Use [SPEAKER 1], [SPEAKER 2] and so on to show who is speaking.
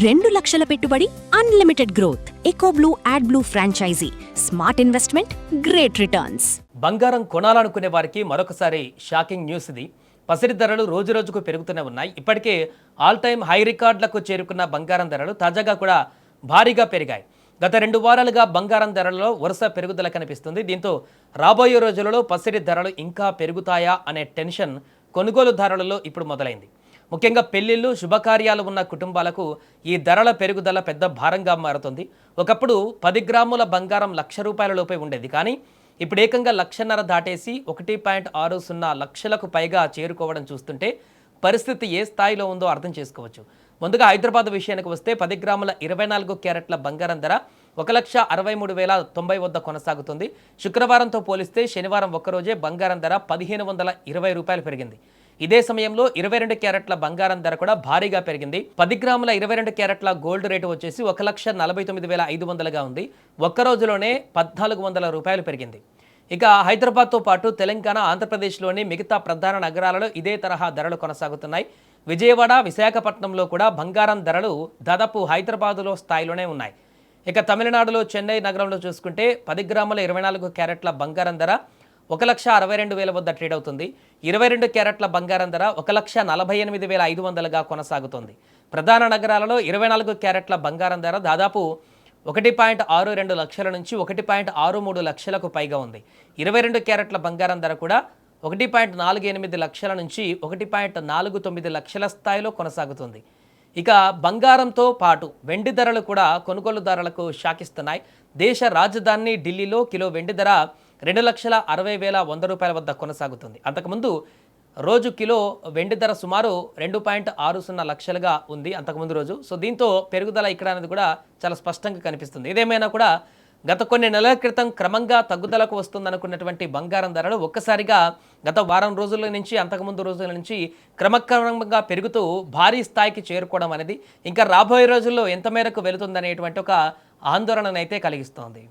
[SPEAKER 1] 2 లక్షల పెట్టుబడి, unlimited growth. EcoBlue AdBlue franchise. Smart investment, great returns.
[SPEAKER 2] బంగారం కొనాలనుకునే వారికి మరొకసారి షాకింగ్ న్యూస్ ఇది. పసిడి ధరలు రోజురోజుకు పెరుగుతూనే ఉన్నాయి. ఇప్పటికే ఆల్ టైమ్ హై రికార్డులకు చేరుకున్న బంగారం ధరలు తాజాగా కూడా భారీగా పెరిగాయి. గత 2 వారాలుగా బంగారం ధరలలో వరుస పెరుగుదల కనిపిస్తుంది. దీంతో రాబోయే రోజులలో పసిడి ధరలు ఇంకా పెరుగుతాయా అనే టెన్షన్ కొనుగోలుదారులలో ఇప్పుడు మొదలైంది. ముఖ్యంగా పెళ్లిళ్ళు, శుభకార్యాలు ఉన్న కుటుంబాలకు ఈ ధరల పెరుగుదల పెద్ద భారంగా మారుతుంది. ఒకప్పుడు 10 గ్రాముల బంగారం ₹1,00,000 లోపే ఉండేది. కానీ ఇప్పుడు ఏకంగా 1,50,000 దాటేసి 1.60 లక్షలకు పైగా చేరుకోవడం చూస్తుంటే పరిస్థితి ఏ స్థాయిలో ఉందో అర్థం చేసుకోవచ్చు. ముందుగా హైదరాబాద్ విషయానికి వస్తే 10 గ్రాముల 24 క్యారెట్ల బంగారం ధర ₹1,63,090 వద్ద కొనసాగుతుంది. శుక్రవారంతో పోలిస్తే శనివారం ఒక్కరోజే బంగారం ధర ₹1,520 పెరిగింది. ఇదే సమయంలో 22 క్యారెట్ల బంగారం ధర కూడా భారీగా పెరిగింది. 10 గ్రాముల 22 క్యారెట్ల గోల్డ్ రేటు వచ్చేసి ₹1,49,500గా ఉంది. ఒక్కరోజులోనే ₹1,400 పెరిగింది. ఇక హైదరాబాద్తో పాటు తెలంగాణ, ఆంధ్రప్రదేశ్లోని మిగతా ప్రధాన నగరాలలో ఇదే తరహా ధరలు కొనసాగుతున్నాయి. విజయవాడ, విశాఖపట్నంలో కూడా బంగారం ధరలు దాదాపు హైదరాబాదులో స్థాయిలోనే ఉన్నాయి. ఇక తమిళనాడులో చెన్నై నగరంలో చూసుకుంటే 10 గ్రాముల 24 క్యారెట్ల బంగారం ధర 1,62,000 వద్ద ట్రేడ్ అవుతుంది. 22 క్యారెట్ల బంగారం ధర 1,48,500గా కొనసాగుతుంది. ప్రధాన నగరాలలో 24 క్యారెట్ల బంగారం ధర దాదాపు 1.62 లక్షల నుంచి 1.63 లక్షలకు పైగా ఉంది. 22 క్యారెట్ల బంగారం ధర కూడా 1.48 లక్షల నుంచి 1.49 లక్షల స్థాయిలో కొనసాగుతుంది. ఇక బంగారంతో పాటు వెండి ధరలు కూడా కొనుగోలుదారులకు షాకిస్తున్నాయి. దేశ రాజధాని ఢిల్లీలో కిలో వెండి ధర ₹2,60,100 వద్ద కొనసాగుతుంది. అంతకుముందు రోజు కిలో వెండి ధర సుమారు 2.60 లక్షలుగా ఉంది అంతకుముందు రోజు. సో దీంతో పెరుగుదల ఇక్కడ అనేది కూడా చాలా స్పష్టంగా కనిపిస్తుంది. ఏదేమైనా కూడా గత కొన్ని నెలల క్రితం క్రమంగా తగ్గుదలకు వస్తుందనుకున్నటువంటి బంగారం ధరలు ఒక్కసారిగా గత వారం రోజుల నుంచి, అంతకుముందు రోజుల నుంచి క్రమక్రమంగా పెరుగుతూ భారీ స్థాయికి చేరుకోవడం అనేది ఇంకా రాబోయే రోజుల్లో ఎంత మేరకు వెళుతుందనేటువంటి ఒక ఆందోళననైతే కలిగిస్తోంది.